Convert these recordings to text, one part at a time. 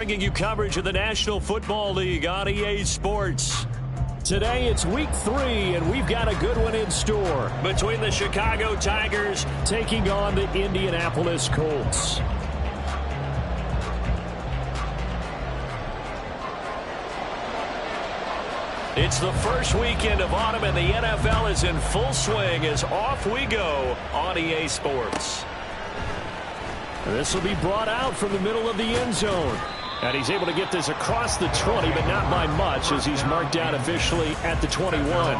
Bringing you coverage of the National Football League on EA Sports. Today it's week 3, and we've got a good one in store between the Chicago Tigers taking on the Indianapolis Colts. It's the first weekend of autumn, and the NFL is in full swing as off we go on EA Sports. This will be brought out from the middle of the end zone. And he's able to get this across the 20, but not by much, as he's marked down officially at the 21.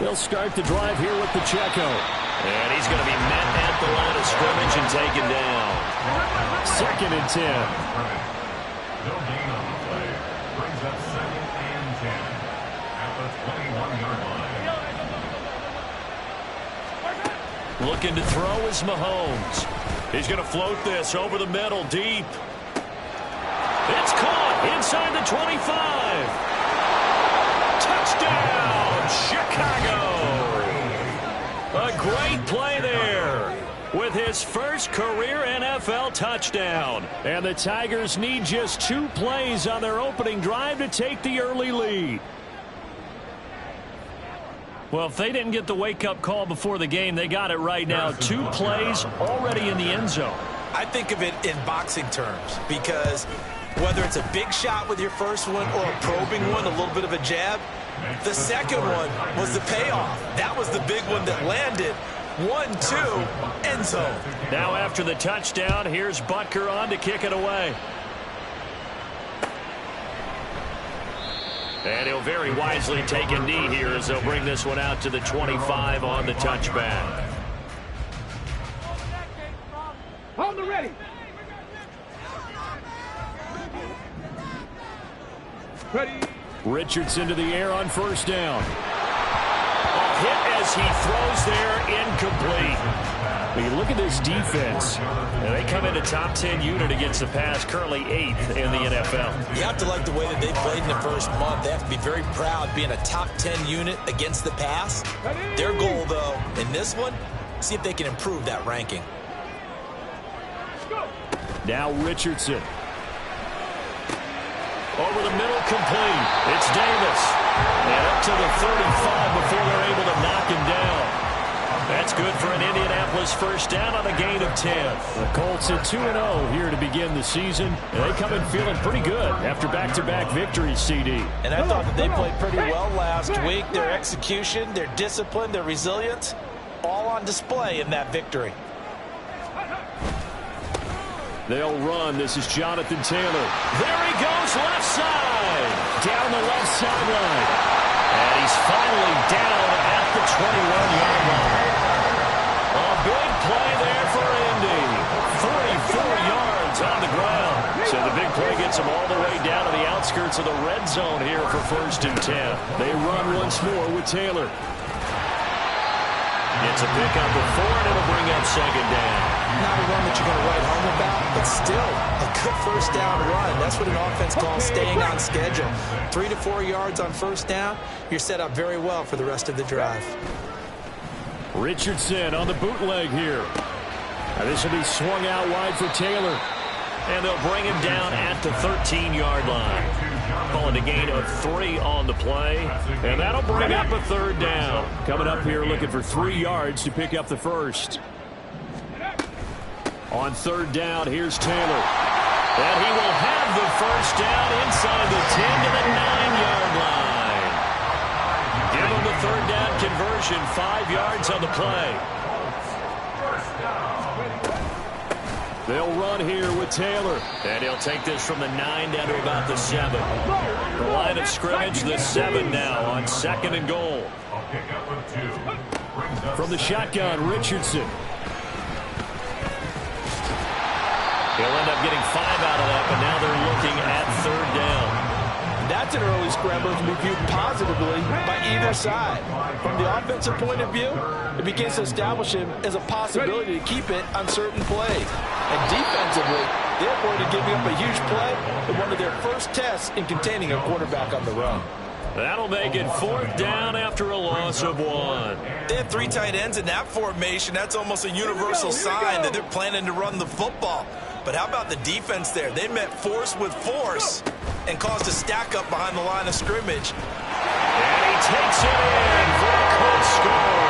They'll start the drive here with Pacheco. And he's going to be met at the line of scrimmage and taken down. 2nd and 10. No gain on the play. Brings up 2nd and 10 at the 21-yard line. Looking to throw is Mahomes. He's going to float this over the middle, deep. It's caught inside the 25. Touchdown, Chicago! A great play there with his first career NFL touchdown. And the Tigers need just 2 plays on their opening drive to take the early lead. Well, if they didn't get the wake-up call before the game, they got it right now. 2 plays already in the end zone. I think of it in boxing terms, because whether it's a big shot with your first one or a probing one, a little bit of a jab, the second one was the payoff. That was the big one that landed. 1-2, end zone. Now after the touchdown, here's Butker on to kick it away. And he'll very wisely take a knee here as they'll bring this one out to the 25 on the touchback. Hold the ready. Ready. Richardson to the air on first down. A hit as he throws there, incomplete. I mean, look at this defense. And they come into top 10 unit against the pass, currently 8th in the NFL. You have to like the way that they played in the first month. They have to be very proud being a top 10 unit against the pass. Their goal, though, in this one, see if they can improve that ranking. Now Richardson. Over the middle, complete. It's Davis. And up to the 35 before they're able to knock him down. That's good for an Indianapolis first down on a gain of 10. The Colts at 2-0 here to begin the season. And they come in feeling pretty good after back-to-back victories, CD. And I thought that they played pretty well last week. Their execution, their discipline, their resilience, all on display in that victory. They'll run. This is Jonathan Taylor. There he goes, left side. Down the left sideline. And he's finally down at the 21-yard line. A big play there for Indy. 44 yards on the ground. So the big play gets him all the way down to the outskirts of the red zone here for 1st and 10. They run once more with Taylor. It's a pickup of 4, and it'll bring up 2nd down. Not a run that you're going to write home about, but still a good first down run. That's what an offense calls staying on schedule. 3 to 4 yards on first down, you're set up very well for the rest of the drive. Richardson on the bootleg here. Now this will be swung out wide for Taylor. And they'll bring him down at the 13-yard line. Calling a gain of 3 on the play. And that'll bring up a 3rd down. Coming up here looking for 3 yards to pick up the first. On 3rd down, here's Taylor. And he will have the first down inside the 10 to the 9-yard line. Give him the 3rd down conversion, 5 yards on the play. They'll run here with Taylor. And he'll take this from the 9 down to about the 7. The line of scrimmage, the 7 now on 2nd and goal. From the shotgun, Richardson. He'll end up getting 5 out of that, but now they're looking at 3rd down. That's expect an early scramble to be viewed positively by either side. From the offensive point of view, it begins to establish him as a possibility to keep it on certain plays. And defensively, they avoided giving up a huge play in one of their first tests in containing a quarterback on the run. That'll make it 4th down after a loss of 1. They have 3 tight ends in that formation. That's almost a universal sign that they're planning to run the football. But how about the defense there? They met force with force and caused a stack up behind the line of scrimmage. And he takes it in for a Colts score.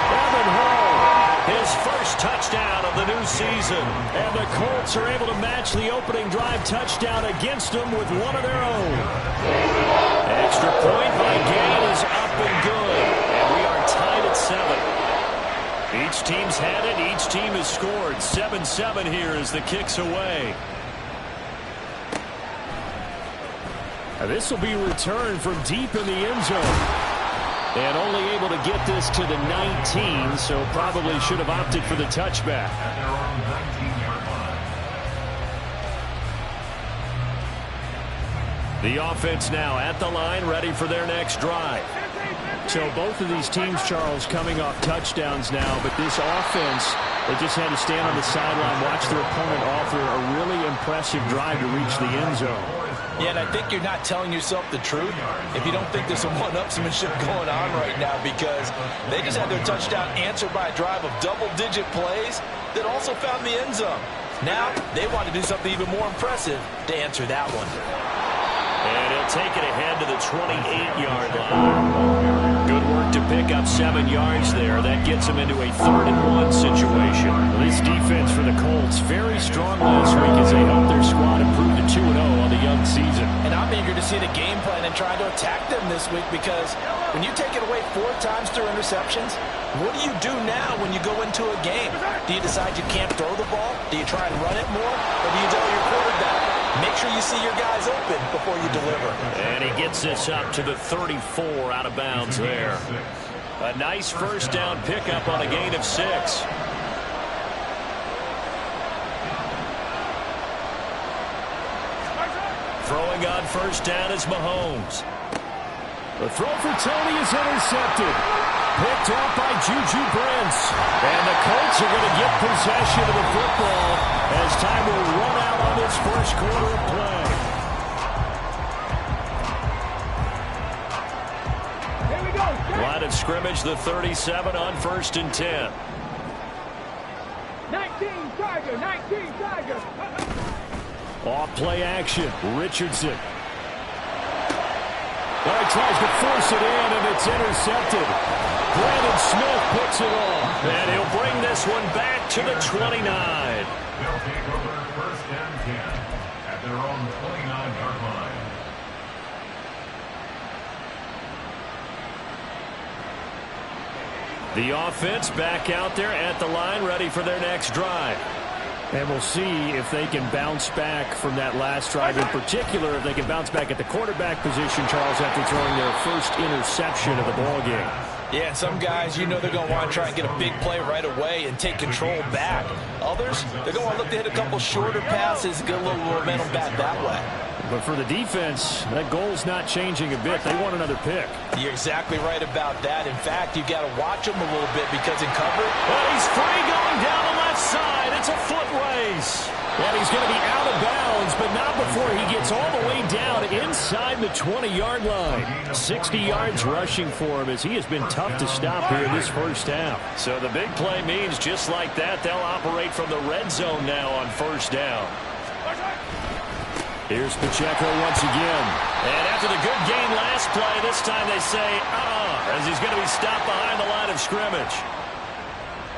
Evan Hall, his first touchdown of the new season. And the Colts are able to match the opening drive touchdown against them with one of their own. Extra point by Gain is up and good. And we are tied at 7. Each team's had it. Each team has scored. 7-7 here as the kick's away. And this will be returned from deep in the end zone. And only able to get this to the 19, so probably should have opted for the touchback. The offense now at the line, ready for their next drive. So both of these teams, Charles, coming off touchdowns now, but this offense, they just had to stand on the sideline, watch their opponent offer a really impressive drive to reach the end zone. Yeah, and I think you're not telling yourself the truth if you don't think there's some one-upsmanship going on right now, because they just had their touchdown answered by a drive of double-digit plays that also found the end zone. Now they want to do something even more impressive to answer that one. And he'll take it ahead to the 28-yard line. Good work to pick up 7 yards there. That gets him into a 3rd-and-1 situation. This defense for the Colts, very strong last week as they helped their squad improve to 2-0 on the young season. And I'm eager to see the game plan and try to attack them this week, because when you take it away 4 times through interceptions, what do you do now when you go into a game? Do you decide you can't throw the ball? Do you try and run it more? Or do you tell your quarterback, make sure you see your guys open before you deliver? And he gets this up to the 34 out of bounds there. A nice first down pickup on a gain of 6. Throwing on first down is Mahomes. The throw for Tony is intercepted. Picked off by Juju Brents. And the Colts are going to get possession of the football as time will run out on this first quarter of play. Here we go. Line of scrimmage, the 37 on 1st and 10. 19 Tiger, 19 Tiger. Off play action, Richardson. Well, he tries to force it in, and it's intercepted. Brandon Smith puts it off. And he'll bring this one back to the 29. They'll take over 1st and 10 at their own 29-yard line. The offense back out there at the line, ready for their next drive. And we'll see if they can bounce back from that last drive. In particular, if they can bounce back at the quarterback position, Charles, after throwing their first interception of the ballgame. Yeah, and some guys, you know they're going to want to try and get a big play right away and take control back. Others, they're going to want to look to hit a couple shorter passes and get a little momentum back that way. But for the defense, that goal's not changing a bit. They want another pick. You're exactly right about that. In fact, you've got to watch him a little bit, because in cover, But he's free going down the left side. It's a foot race. And he's going to be out of bounds, but not before he gets all the way down inside the 20-yard line. 60 yards rushing for him, as he has been tough to stop here in this first half. So the big play means just like that, they'll operate from the red zone now on first down. Here's Pacheco once again. And after the good game last play, this time they say, as he's going to be stopped behind the line of scrimmage.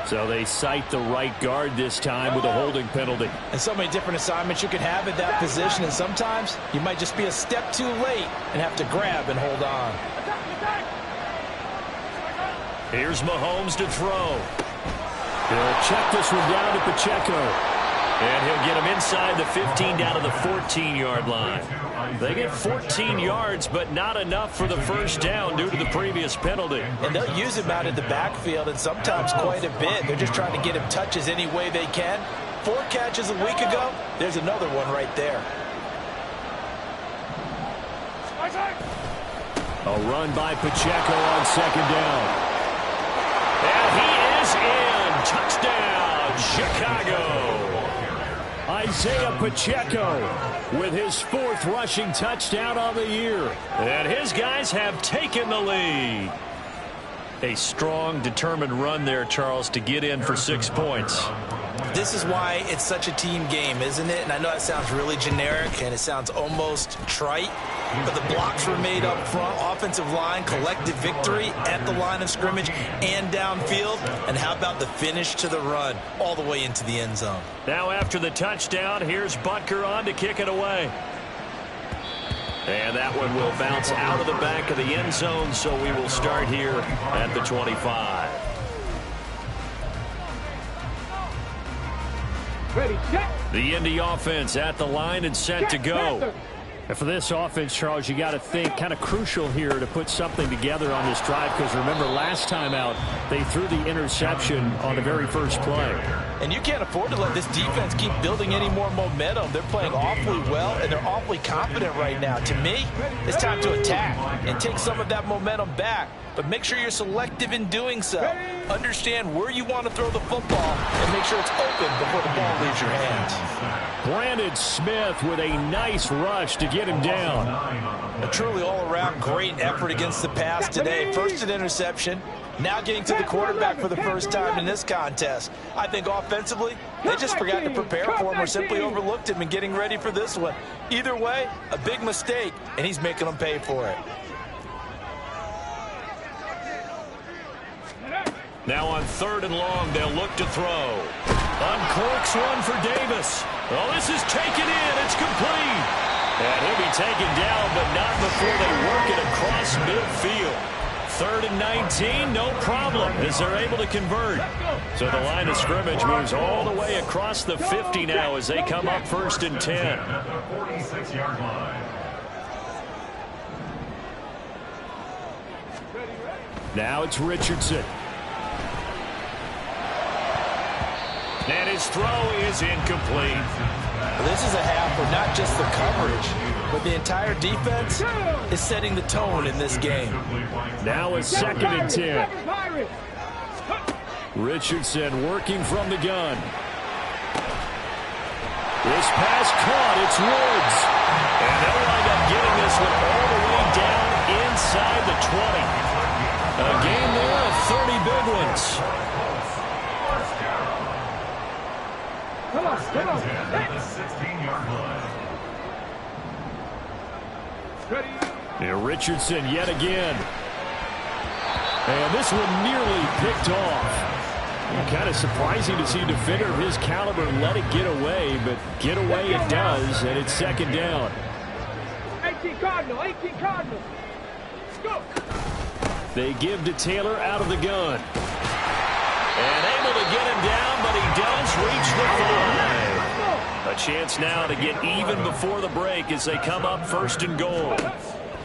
So they cite the right guard this time with a holding penalty. and so many different assignments you could have at that position, and sometimes you might just be a step too late and have to grab and hold on. Here's Mahomes to throw. He'll check this one down to Pacheco. And he'll get him inside the 15 down to the 14-yard line. They get 14 yards, but not enough for the first down due to the previous penalty. And they'll use him out in the backfield, and sometimes quite a bit. They're just trying to get him touches any way they can. 4 catches a week ago. There's another one right there. A run by Pacheco on second down. And he is in. Touchdown, Chicago. Isaiah Pacheco with his 4th rushing touchdown on the year. And his guys have taken the lead. A strong, determined run there, Charles, to get in for 6 points. This is why it's such a team game, isn't it? And I know that sounds really generic and it sounds almost trite, but the blocks were made up front, offensive line, collective victory at the line of scrimmage and downfield. And how about the finish to the run all the way into the end zone? Now after the touchdown, here's Butker on to kick it away. And that one will bounce out of the back of the end zone, so we will start here at the 25. Ready, set. The Indy offense at the line and set to go. And for this offense, Charles, you got to think kind of crucial here to put something together on this drive, because remember last time out they threw the interception on the very first play. And you can't afford to let this defense keep building any more momentum. They're playing awfully well, and they're awfully confident right now. To me, it's time to attack and take some of that momentum back. But make sure you're selective in doing so. Understand where you want to throw the football and make sure it's open before the ball leaves your hands. Brandon Smith with a nice rush to get him down. A truly all-around great effort against the pass today. First an interception, now getting to the quarterback for the first time in this contest. I think offensively, they just forgot to prepare for him or simply overlooked him in getting ready for this one. Either way, a big mistake, and he's making them pay for it. Now on 3rd and long, they'll look to throw. Uncorks one for Davis. Oh, this is taken in. It's complete. And he'll be taken down, but not before they work it across midfield. 3rd and 19, no problem, as they're able to convert. So the line of scrimmage moves all the way across the 50 now as they come up 1st and 10. At the 46-yard line. Now it's Richardson. And his throw is incomplete. This is a half where not just the coverage, but the entire defense is setting the tone in this game. Now a 2nd and 10. Richardson working from the gun. This pass caught. It's Woods. And they'll wind up getting this one all the way down inside the 20. A game there of 30 big ones. Come on. At the 16-yard line. Ready. And Richardson yet again. And this one nearly picked off. Kind of surprising to see a defender of his caliber let it get away, but get away it does, and it's 2nd down. 18 Cardinal. Go. They give to Taylor out of the gun. And able to get him down, but he does reach the 5. A chance now to get even before the break as they come up 1st and goal.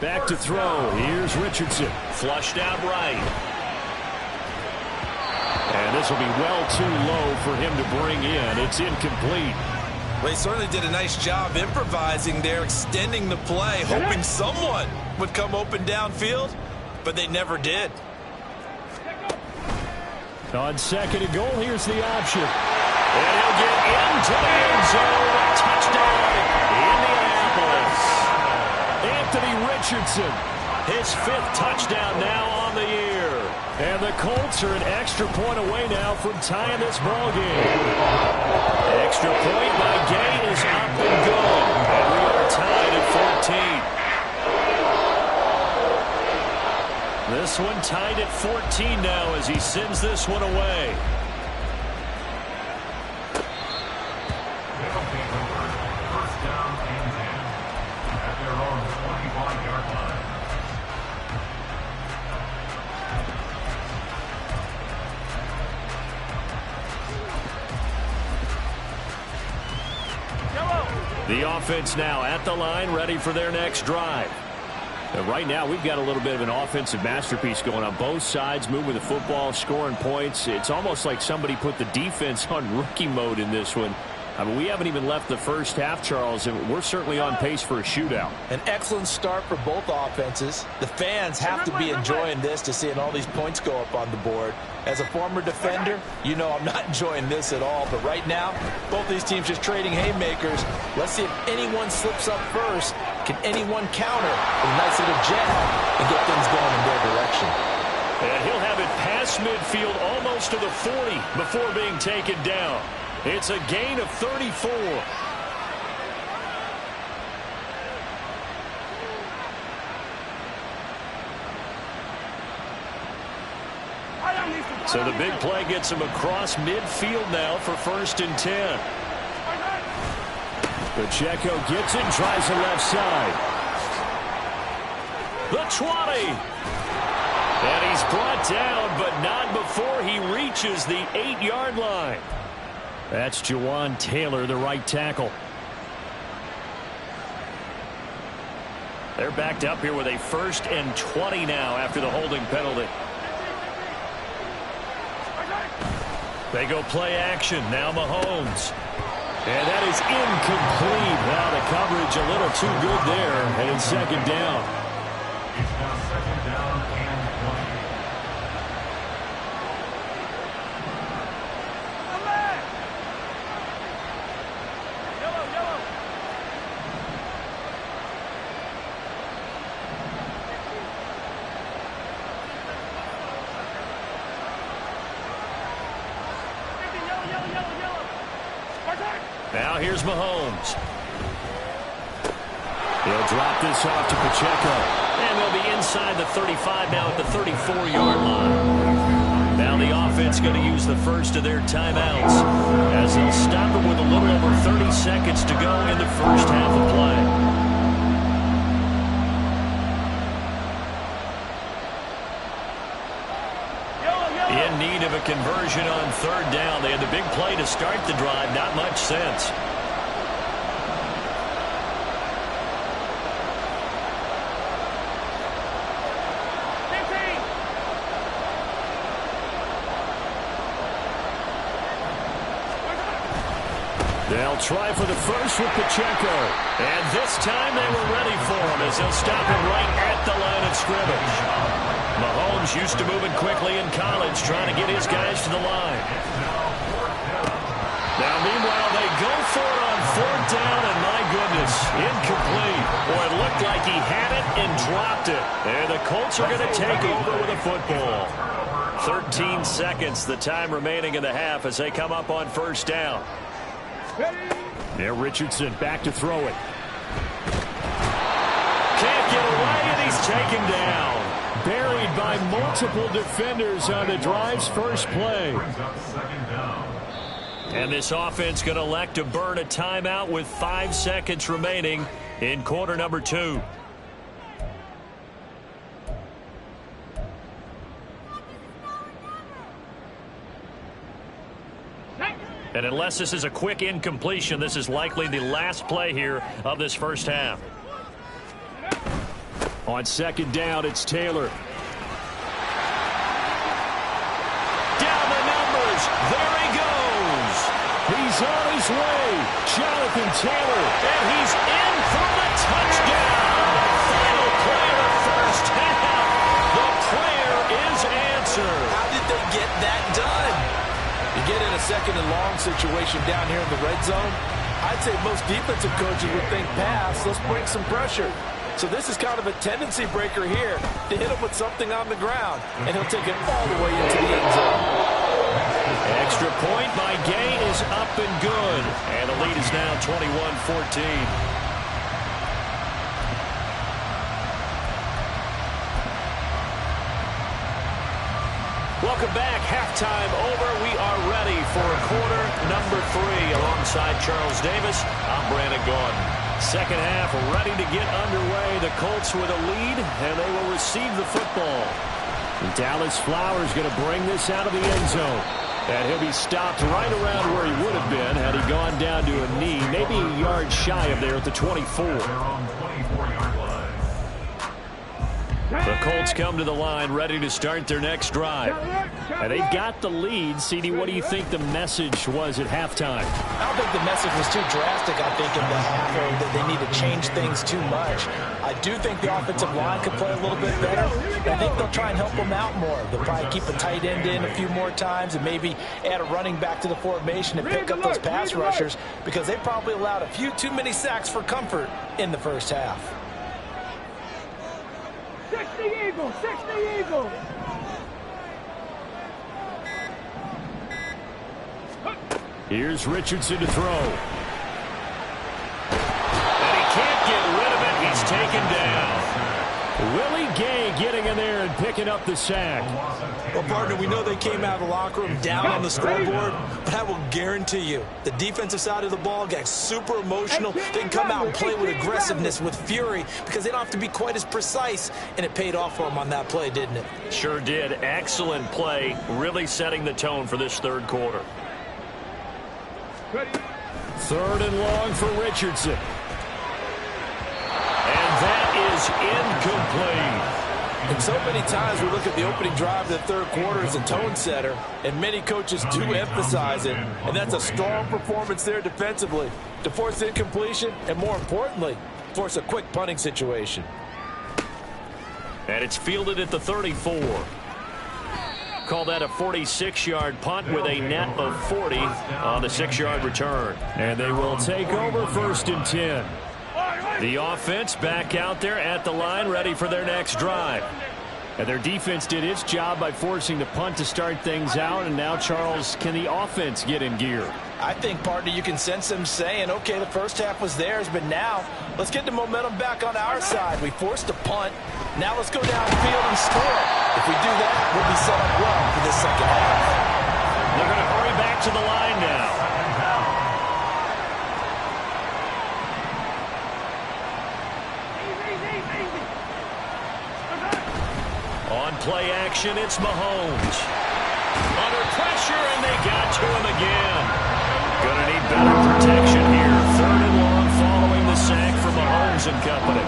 Back to throw. Here's Richardson. Flushed out right. And this will be well too low for him to bring in. It's incomplete. Well, he certainly did a nice job improvising there, extending the play, hoping someone would come open downfield, but they never did. On 2nd and goal, here's the option. And he'll get into the end zone. Touchdown, Indianapolis. Anthony Richardson, his 5th touchdown now on the year. And the Colts are an extra point away now from tying this ball game. Extra point by Gay is up and good. And we are tied at 14. This one tied at 14 now as he sends this one away. They'll take over 1st down and 10 at their own 25-yard line. The offense now at the line, ready for their next drive. Right now, we've got a little bit of an offensive masterpiece going on. Both sides moving the football, scoring points. It's almost like somebody put the defense on rookie mode in this one. I mean, we haven't even left the first half, Charles, and we're certainly on pace for a shootout. An excellent start for both offenses. The fans have to be enjoying this to seeing all these points go up on the board. As a former defender, you know I'm not enjoying this at all. But right now, both these teams just trading haymakers. Let's see if anyone slips up first. Can anyone counter with a nice little jab and get things going in their direction? And he'll have it past midfield almost to the 40 before being taken down. It's a gain of 34. So the big play gets him across midfield now for 1st and 10. Pacheco gets it, tries the left side. The 20. And he's brought down, but not before he reaches the 8-yard line. That's Jawan Taylor, the right tackle. They're backed up here with a 1st and 20 now after the holding penalty. They go play action. Now Mahomes. And that is incomplete. Now the coverage a little too good there. And it's 2nd down. It's now 2nd down and 20. Now here's Mahomes. He'll drop this off to Pacheco. And they'll be inside the 35 now at the 34-yard line. Now the offense going to use the first of their timeouts as they'll stop it with a little over 30 seconds to go in the first half of play. In need of a conversion on 3rd down. They had the big play to start the drive. Not much sense. They'll try for the first with Pacheco. And this time they were ready for him as they'll stop him right at the line of scrimmage. Mahomes used to moving quickly in college, trying to get his guys to the line. Now, meanwhile, they go for it on 4th down, and my goodness, incomplete. Boy, it looked like he had it and dropped it. And the Colts are going to take over with a football. 13 seconds, the time remaining in the half as they come up on 1st down. There, Richardson back to throw it. Can't get away, and he's taken down. Buried by multiple defenders on the drive's first play. And this offense going to elect to burn a timeout with 5 seconds remaining in quarter number 2. And unless this is a quick incompletion, this is likely the last play here of this first half. On 2nd down, it's Taylor. Down the numbers. There he goes. He's on his way. Jonathan Taylor. And he's in for the touchdown. Final play of the first half. The prayer is answered. How did they get that done? You get in a 2nd and long situation down here in the red zone. I'd say most defensive coaches would think pass. Let's bring some pressure. So this is kind of a tendency breaker here to hit him with something on the ground, and he'll take it all the way into the end zone. Extra point by Gay is up and good, and the lead is now 21-14. Welcome back. Halftime over. We are ready for quarter number 3. Alongside Charles Davis, I'm Brandon Gordon. Second half ready to get underway. The Colts with a lead, and they will receive the football. And Dallas Flowers going to bring this out of the end zone. And he'll be stopped right around where he would have been had he gone down to a knee, maybe a yard shy of there at the 24. The Colts come to the line ready to start their next drive. And they've got the lead. CD, what do you think the message was at halftime? I don't think the message was too drastic, I think, in the half, or that they need to change things too much. I do think the offensive line could play a little bit better. I think they'll try and help them out more. They'll probably keep a tight end in a few more times and maybe add a running back to the formation and pick up those pass rushers, because they probably allowed a few too many sacks for comfort in the first half. 60 Eagles, 60 Eagles. Here's Richardson to throw. And he can't get rid of it. He's taken down. Willie Gay getting in there and picking up the sack. Well, partner, we know they came out of the locker room down on the scoreboard, but I will guarantee you the defensive side of the ball got super emotional. They can come out and play with aggressiveness, with fury, because they don't have to be quite as precise, and it paid off for them on that play, didn't it? Sure did. Excellent play, really setting the tone for this third quarter. Third and long for Richardson. And that is incomplete. And so many times we look at the opening drive of the third quarter as a tone setter, and many coaches do emphasize it, and that's a strong performance there defensively to force incompletion and, more importantly, force a quick punting situation. And it's fielded at the 34. Call that a 46-yard punt with a net of 40 on the 6-yard return. And they will take over 1st and 10. The offense back out there at the line, ready for their next drive. And their defense did its job by forcing the punt to start things out. And now, Charles, can the offense get in gear? I think, partner, you can sense them saying, okay, the first half was theirs, but now let's get the momentum back on our side. We forced a punt. Now let's go downfield and score. If we do that, we'll be set up well for this second half. They're going to hurry back to the line now. On play action, it's Mahomes. Under pressure, and they got to him again. Gonna need better protection here. 3rd and long following the sack for Mahomes and company.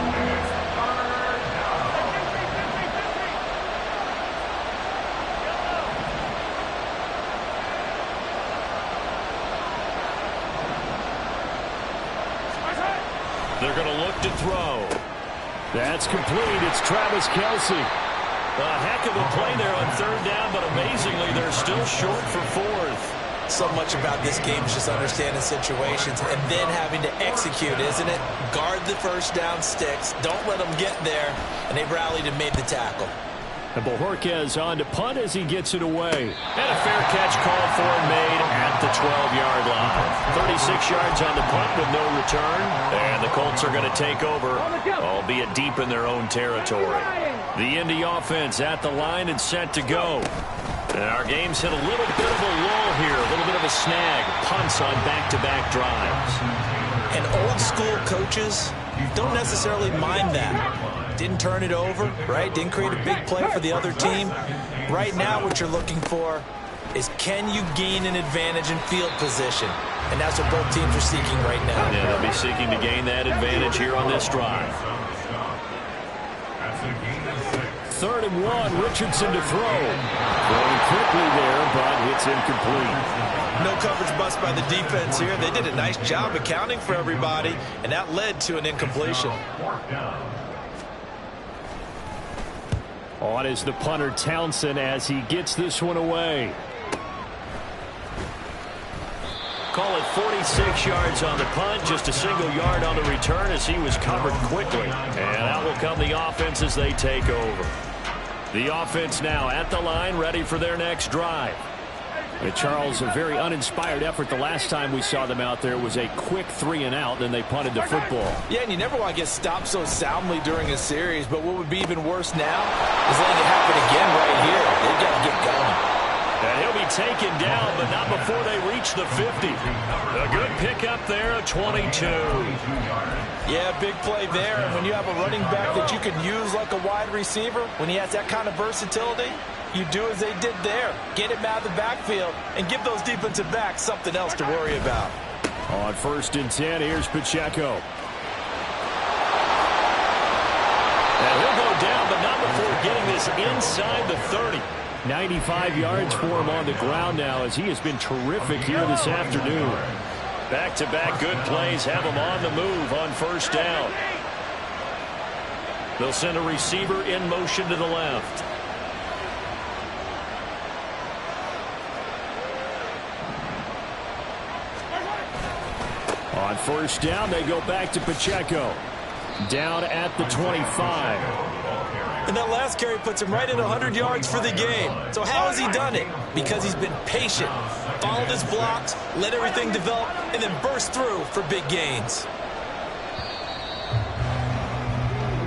They're going to look to throw. That's complete. It's Travis Kelce. A heck of a play there on 3rd down, but amazingly, they're still short for 4th. So much about this game is just understanding situations and then having to execute, isn't it? Guard the first down sticks. Don't let them get there. And they rallied and made the tackle. And Bojorquez on to punt as he gets it away. And a fair catch called for and made at the 12-yard line. 36 yards on the punt with no return. And the Colts are going to take over, albeit deep in their own territory. The Indy offense at the line and set to go. And our game's hit a little bit of a lull here, a little bit of a snag. Punts on back-to-back drives. And old-school coaches don't necessarily mind that. Didn't turn it over, right? Didn't create a big play for the other team. Right now what you're looking for is, can you gain an advantage in field position? And that's what both teams are seeking right now. Yeah, they'll be seeking to gain that advantage here on this drive. 3rd and 1, Richardson to throw. Going quickly there, but it's incomplete. No coverage bust by the defense here. They did a nice job accounting for everybody, and that led to an incompletion. On is the punter Townsend as he gets this one away. Call it 46 yards on the punt, just a single yard on the return as he was covered quickly. And out will come the offense as they take over. The offense now at the line, ready for their next drive. Charles, a very uninspired effort the last time we saw them out there was a quick 3-and-out, then they punted the football. Yeah, and you never want to get stopped so soundly during a series, but what would be even worse now is letting it happen again right here. They've got to get going. And he'll be taken down, but not before they reach the 50. A good pickup there, a 22. Yeah, big play there. And when you have a running back that you can use like a wide receiver, when he has that kind of versatility, you do as they did there. Get him out of the backfield and give those defensive backs something else to worry about. On 1st and 10, here's Pacheco. And he'll go down, but not before for getting this inside the 30. 95 yards for him on the ground now as he has been terrific here this afternoon. Back-to-back good plays have him on the move on first down. They'll send a receiver in motion to the left. On first down, they go back to Pacheco. Down at the 25. And that last carry puts him right at 100 yards for the game. So how has he done it? Because he's been patient, followed his blocks, let everything develop, and then burst through for big gains.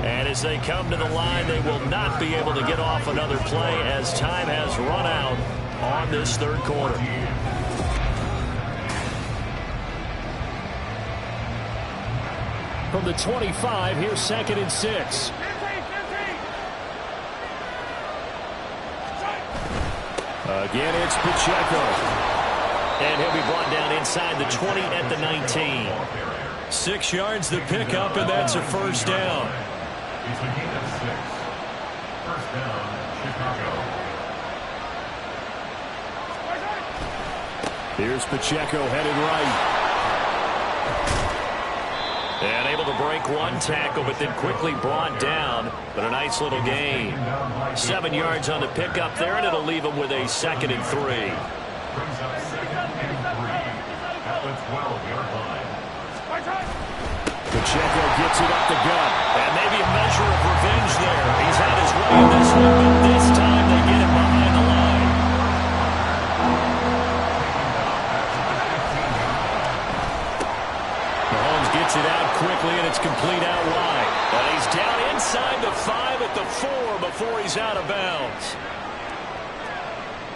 And as they come to the line, they will not be able to get off another play as time has run out on this third quarter. From the 25, here's 2nd and 6. Again, it's Pacheco. And he'll be brought down inside the 20 at the 19. 6 yards the pickup, and that's a first down. He's a gain of 6. First down, Chicago. Here's Pacheco headed right. And able to break one tackle, but then quickly brought down. But a nice little gain. 7 yards on the pickup there, and it'll leave him with a 2nd and 3. Brings up 2nd and 3 at the 12-yard line. Pacheco gets it up the gut. And maybe a measure of revenge there. He's had his way in this one, but this time they get him behind the line. Mahomes gets it out quickly, and it's complete out wide. And he's down inside the 5 at the 4 before he's out of bounds.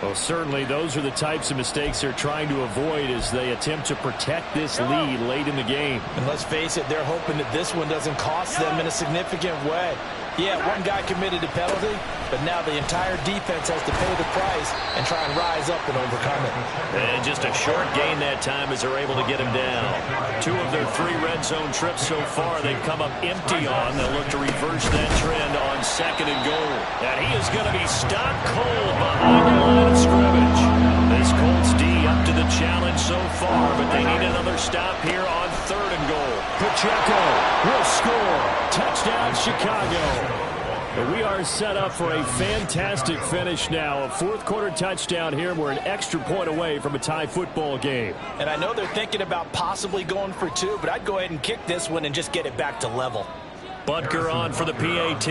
Well, certainly those are the types of mistakes they're trying to avoid as they attempt to protect this lead late in the game. And let's face it, they're hoping that this one doesn't cost them in a significant way. Yeah, one guy committed a penalty, but now the entire defense has to pay the price and try and rise up and overcome it. And just a short gain that time as they're able to get him down. 2 of their 3 red zone trips so far they've come up empty on. They'll look to reverse that trend on 2nd and goal. And he is going to be stopped cold behind the line of scrimmage. This Colts D up to the challenge so far, but they need another stop here on 3rd and goal. Pacheco will score. Touchdown, Chicago. But we are set up for a fantastic finish now. A 4th quarter touchdown here. We're an extra point away from a tie football game. And I know they're thinking about possibly going for 2, but I'd go ahead and kick this one and just get it back to level. Butker on for the PAT.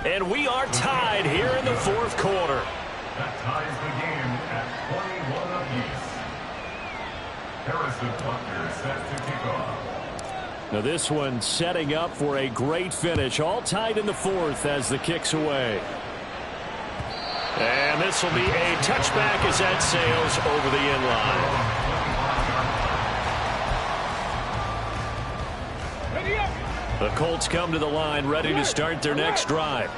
And we are tied here in the 4th quarter. That ties the game at 21 apiece. Harrison Butker set to kick off. Now this one setting up for a great finish. All tied in the 4th as the kick's away. And this will be a touchback as that sails over the end line. The Colts come to the line ready to start their next drive.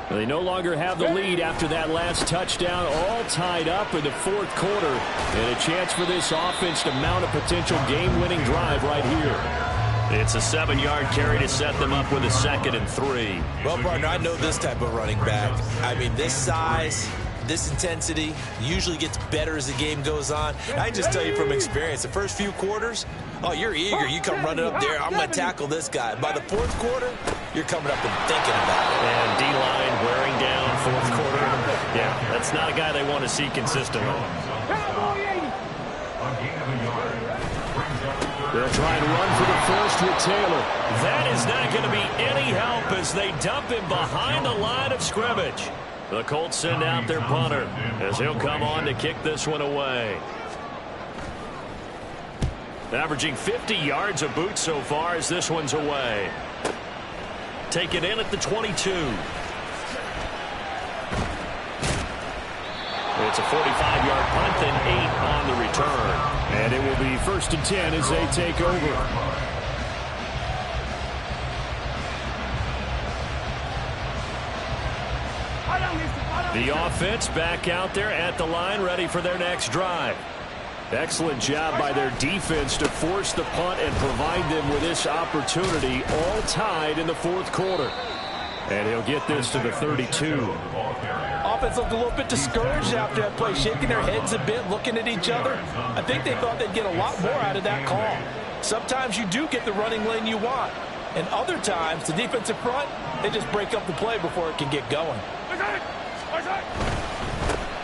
They no longer have the lead after that last touchdown, all tied up in the 4th quarter. And a chance for this offense to mount a potential game-winning drive right here. It's a 7-yard carry to set them up with a 2nd and 3. Well, partner, I know this type of running back. I mean, this size, this intensity usually gets better as the game goes on. I just tell you from experience, the first few quarters, oh, you're eager. You come running up there. I'm going to tackle this guy. By the 4th quarter, you're coming up and thinking about it. And D-line wearing down 4th quarter. Yeah, that's not a guy they want to see consistently. They'll try and run for the first with Taylor. That is not going to be any help as they dump him behind the line of scrimmage. The Colts send out their punter as he'll come on to kick this one away. Averaging 50 yards a boot so far as this one's away. Take it in at the 22. It's a 45-yard punt and 8 on the return. And it will be 1st and 10 as they take over. The offense back out there at the line ready for their next drive. Excellent job by their defense to force the punt and provide them with this opportunity, all tied in the fourth quarter. And he'll get this to the 32. Offense looked a little bit discouraged after that play, shaking their heads a bit, looking at each other. I think they thought they'd get a lot more out of that call. Sometimes you do get the running lane you want. And other times, the defensive front, they just break up the play before it can get going.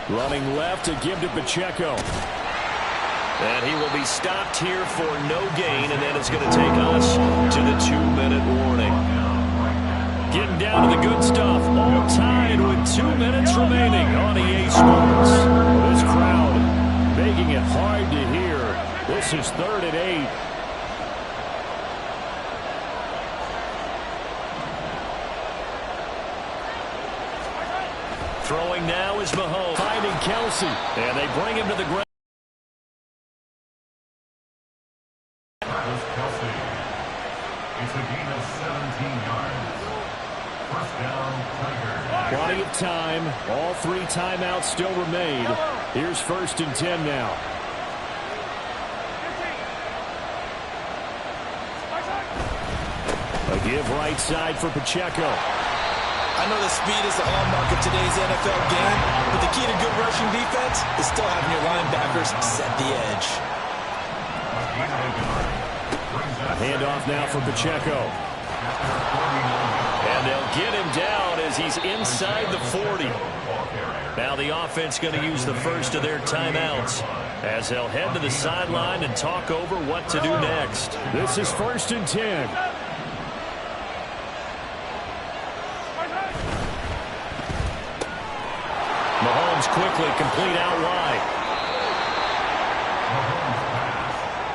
Running left to give to Pacheco. And he will be stopped here for no gain, and then it's going to take us to the 2-minute warning. Getting down to the good stuff, all tied with 2 minutes remaining on EA Sports. This crowd making it hard to hear. This is 3rd and 8. Throwing now is Mahomes, finding Kelsey, and they bring him to the ground. It's a gain of 17 yards. First down, Tigers. Plenty of time. All 3 timeouts still remain. Here's 1st and 10 now. A give right side for Pacheco. I know the speed is the hallmark of today's NFL game, but the key to good rushing defense is still having your linebackers set the edge. A handoff now for Pacheco. And they'll get him down as he's inside the 40. Now the offense going to use the first of their timeouts as they'll head to the sideline and talk over what to do next. This is 1st and 10. Mahomes quickly complete out wide.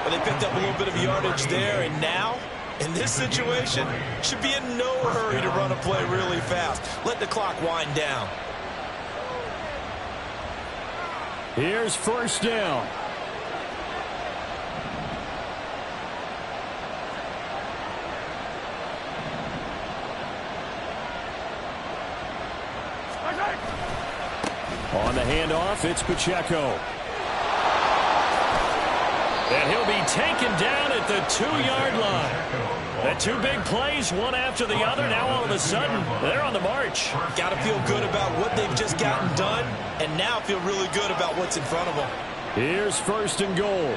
Well, they picked up a little bit of yardage there, and now, in this situation, should be in no hurry to run a play really fast. Let the clock wind down. Here's 1st down. On the handoff, it's Pacheco. And he'll be taken down at the 2-yard line. The 2 big plays, one after the other. Now all of a sudden, they're on the march. Got to feel good about what they've just gotten done, and now feel really good about what's in front of them. Here's 1st and goal.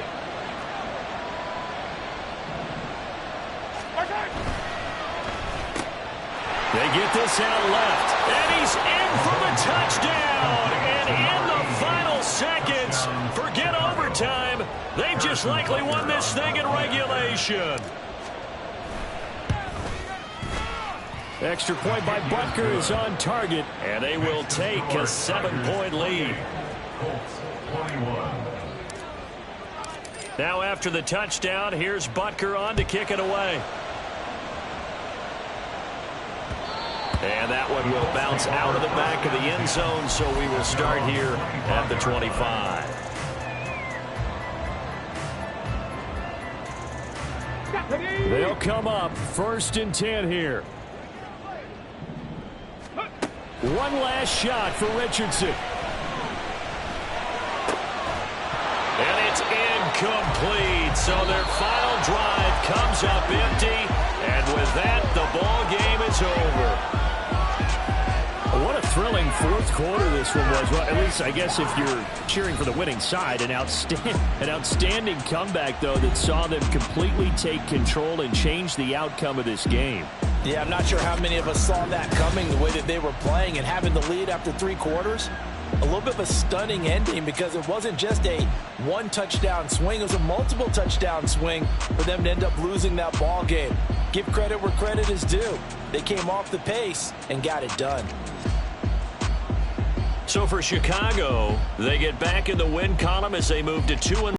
They get this out left, and he's in for the touchdown. And in the final seconds, forget overtime. They've just likely won this thing in regulation. Extra point by Butker is on target, and they will take a 7-point lead. Now after the touchdown, here's Butker on to kick it away. And that one will bounce out of the back of the end zone, so we will start here at the 25. They'll come up 1st and 10 here. One last shot for Richardson. And it's incomplete. So their final drive comes up empty. And with that, the ball game is over. What a thrilling fourth quarter this one was. Well, at least I guess if you're cheering for the winning side, an outstanding comeback, though, that saw them completely take control and change the outcome of this game. Yeah, I'm not sure how many of us saw that coming, the way that they were playing and having the lead after 3 quarters. A little bit of a stunning ending because it wasn't just a 1-touchdown swing. It was a multiple touchdown swing for them to end up losing that ball game. Give credit where credit is due. They came off the pace and got it done. So for Chicago, they get back in the win column as they move to 2-1.